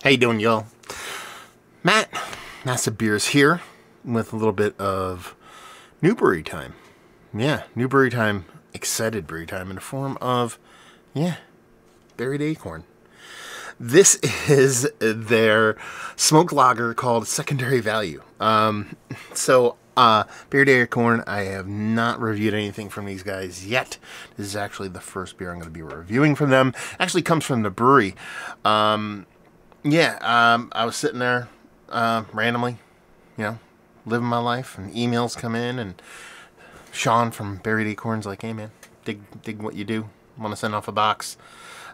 How you doing, y'all? Matt, Massive Beers here with a little bit of new brewery time. Yeah, new brewery time, excited brewery time in the form of, Buried Acorn. This is their smoked lager called Secondary Value. Buried Acorn, I have not reviewed anything from these guys yet. This is actually the first beer I'm going to be reviewing from them. Actually comes from the brewery. I was sitting there randomly, living my life, and emails come in, and Sean from Buried Acorn's like, "Hey man, dig what you do. Want to send off a box?"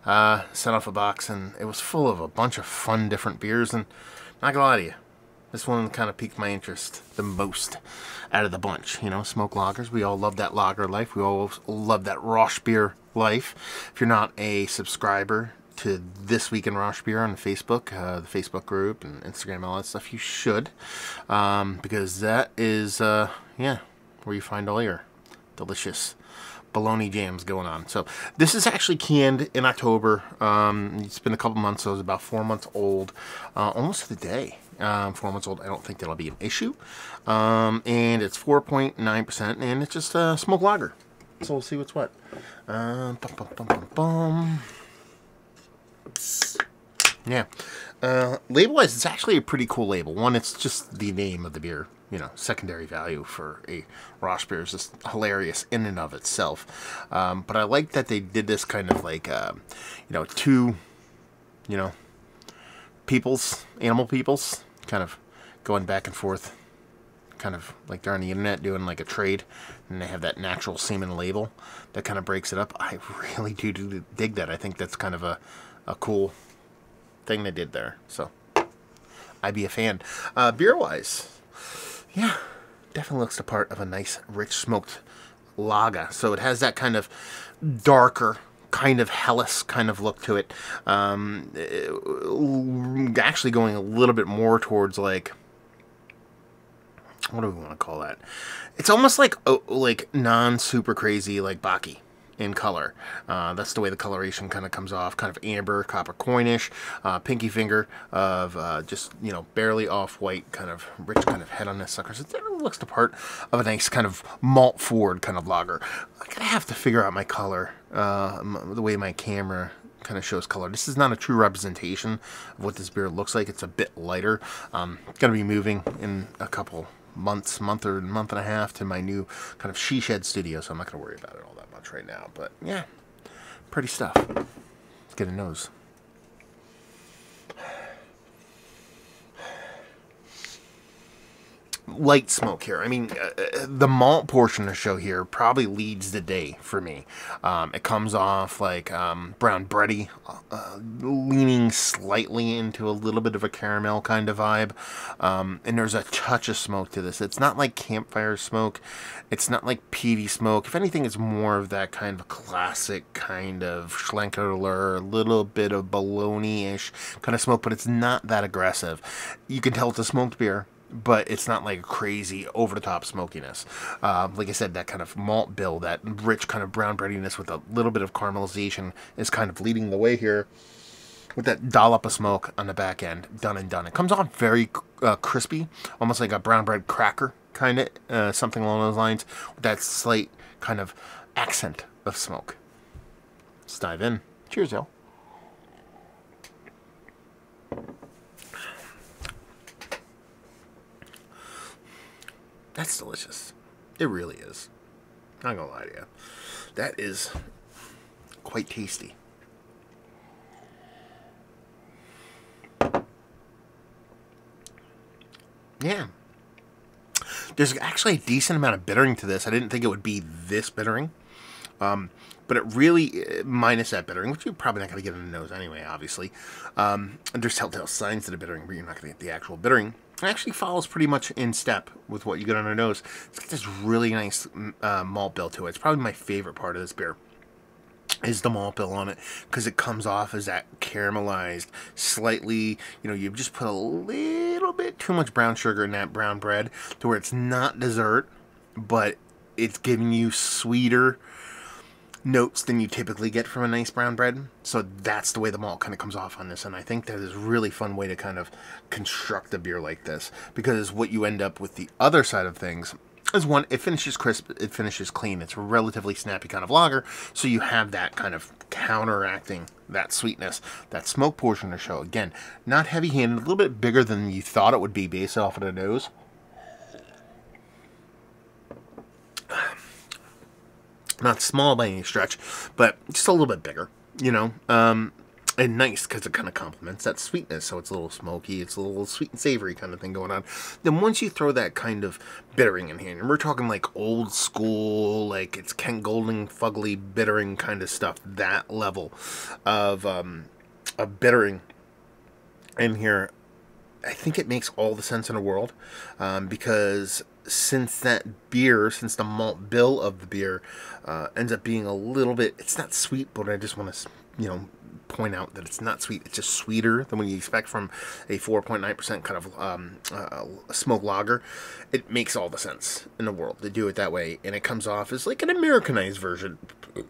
Sent off a box, and it was full of a bunch of fun different beers, and not gonna lie to you, this one kind of piqued my interest the most out of the bunch. Smoke lagers. We all love that lager life. We all love that Rosh beer life. If you're not a subscriber to This Week in Rosh Beer on Facebook, the Facebook group and Instagram, all that stuff, you should, because that is where you find all your delicious bologna jams going on. So this is actually canned in October. It's been a couple months, so it's about 4 months old, almost to the day. 4 months old. I don't think that'll be an issue. And it's 4.9%, and it's just a smoked lager. So we'll see what's what. Yeah. Label-wise, it's actually a pretty cool label. One, it's just the name of the beer. Secondary value for a Rosh beer is just hilarious in and of itself. But I like that they did this kind of like, two, animal peoples, kind of going back and forth, kind of like they're on the internet doing like a trade, and they have that natural semen label that kind of breaks it up. I really do dig that. I think that's kind of a cool thing they did there. So I'd be a fan. Beer-wise, yeah, definitely looks the part of a nice, rich smoked lager. So it has that kind of darker, kind of Helles kind of look to it. Actually going a little bit more towards like, what do we want to call that? It's almost like non-super crazy like Baki in color. That's the way the coloration kind of comes off, kind of amber, copper coinish, pinky finger of just, barely off-white, kind of rich kind of head on this sucker. So it definitely looks the part of a nice kind of malt forward kind of lager. I'm going to have to figure out my color, the way my camera kind of shows color. This is not a true representation of what this beer looks like. It's a bit lighter. Going to be moving in a couple month and a half to my new kind of she shed studio, so I'm not going to worry about it all that much right now. But yeah, pretty stuff. Let's get a nose. Light smoke here. I mean, the malt portion of the show here probably leads the day for me. It comes off like brown bready, leaning slightly into a little bit of a caramel kind of vibe. And there's a touch of smoke to this. It's not like campfire smoke. It's not like peaty smoke. If anything, it's more of that kind of classic kind of Schlenkerler, a little bit of bologna-ish kind of smoke, but it's not that aggressive. You can tell it's a smoked beer, but it's not like a crazy over-the-top smokiness. Like I said, that kind of malt bill, that rich kind of brown breadiness with a little bit of caramelization is kind of leading the way here with that dollop of smoke on the back end, done and done. It comes off very crispy, almost like a brown bread cracker, kind of, something along those lines, with that slight kind of accent of smoke. Let's dive in. Cheers, y'all. That's delicious. It really is. Not gonna lie to you. That is quite tasty. Yeah. There's actually a decent amount of bittering to this. I didn't think it would be this bittering. But it really, minus that bittering, which you're probably not going to get in the nose anyway, obviously. And there's telltale signs to the bittering, but you're not going to get the actual bittering. It actually follows pretty much in step with what you get on the nose. It's got this really nice malt bill to it. It's probably my favorite part of this beer, is the malt bill on it, because it comes off as that caramelized, slightly, you've just put a little bit too much brown sugar in that brown bread to where it's not dessert, but it's giving you sweeter, notes than you typically get from a nice brown bread. So that's the way the malt kind of comes off on this. And I think that is a really fun way to kind of construct a beer like this. Because what you end up with the other side of things is, one, it finishes crisp, it finishes clean. It's a relatively snappy kind of lager. So you have that kind of counteracting that sweetness, that smoke portion of the show. Again, not heavy-handed, a little bit bigger than you thought it would be based off of the nose. Not small by any stretch, but just a little bit bigger, you know. And nice, because it kind of complements that sweetness. So it's a little smoky, it's a little sweet and savory kind of thing going on. Then once you throw that kind of bittering in here, and we're talking like old school, like it's Kent Golding, fugly bittering kind of stuff, that level of bittering in here, I think it makes all the sense in the world, because since the malt bill of the beer ends up being a little bit, it's not sweet, but I just want to, you know, point out that it's not sweet. It's just sweeter than what you expect from a 4.9% kind of smoke lager. It makes all the sense in the world to do it that way, and it comes off as like an Americanized version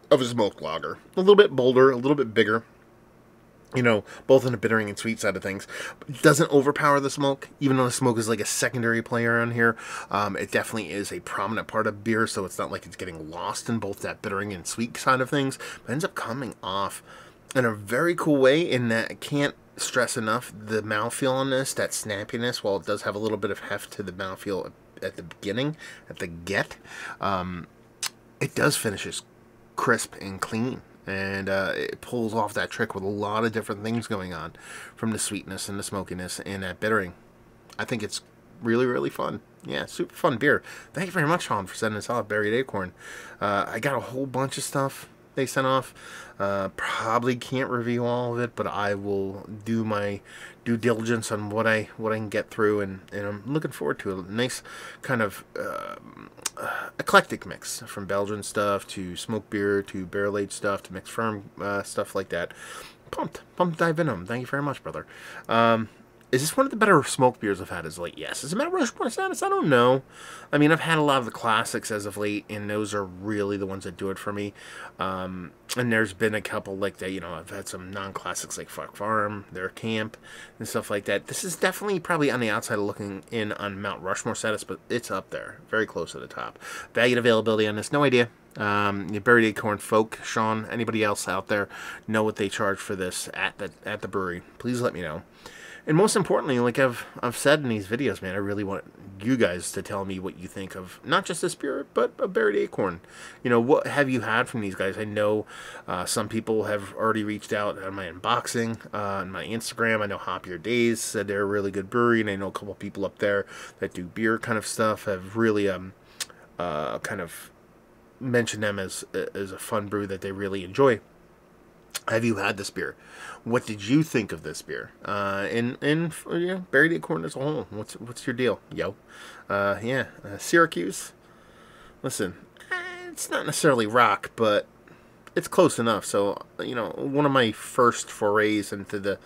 of a smoked lager. A little bit bolder, a little bit bigger, you know, both in the bittering and sweet side of things. It doesn't overpower the smoke, even though the smoke is like a secondary player on here. It definitely is a prominent part of beer, so it's not like it's getting lost in both that bittering and sweet side of things, but ends up coming off in a very cool way, in that I can't stress enough the mouthfeel on this, that snappiness, while it does have a little bit of heft to the mouthfeel at the beginning, at the get, it does finish as crisp and clean. And it pulls off that trick with a lot of different things going on, from the sweetness and the smokiness and that bittering. I think it's really, really fun. Yeah, super fun beer. Thank you very much, Sean, for sending this off, Buried Acorn. I got a whole bunch of stuff they sent off. Probably can't review all of it, but I will do my due diligence on what I can get through, and I'm looking forward to a nice kind of eclectic mix, from Belgian stuff to smoked beer to barrel-aged stuff to mixed firm stuff like that. Pumped to dive in them. Thank you very much, brother. Is this one of the better smoked beers I've had as late? Yes. Is it Mount Rushmore status? I don't know. I mean, I've had a lot of the classics as of late, and those are really the ones that do it for me. And there's been a couple like that, you know, I've had some non-classics like Fuck Farm, Their Camp, and stuff like that. This is definitely probably on the outside looking in on Mount Rushmore status, but it's up there, very close to the top. Value and availability on this, no idea. Buried Acorn folk, Sean, anybody else out there know what they charge for this at the brewery? Please let me know. And most importantly, like I've said in these videos, man, I really want you guys to tell me what you think of not just this beer, but a Buried Acorn. You know, what have you had from these guys? I know some people have already reached out on my unboxing, on my Instagram. I know Hop Your Days said they're a really good brewery, and I know a couple people up there that do beer kind of stuff have really kind of mentioned them as a fun brew that they really enjoy. Have you had this beer? What did you think of this beer? And you know, Buried Acorn as a whole. What's your deal, yo? Syracuse. Listen, it's not necessarily rock, but it's close enough. So, you know, one of my first forays into the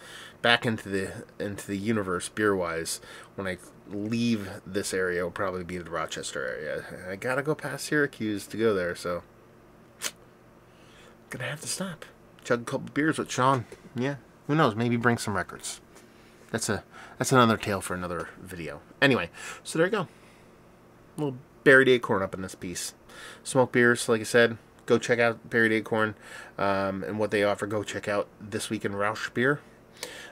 universe beer wise, when I leave this area, will probably be the Rochester area. I gotta go past Syracuse to go there, so gonna have to stop. Chug a couple beers with Sean. Yeah, who knows? Maybe bring some records. That's another tale for another video. Anyway, so there you go. A little Buried Acorn up in this piece. Smoke beers, like I said, go check out Buried Acorn and what they offer. Go check out This Week in Roush Beer,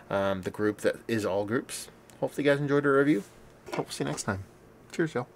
the group that is all groups. Hopefully you guys enjoyed the review. Hope to see you next time. Cheers, y'all.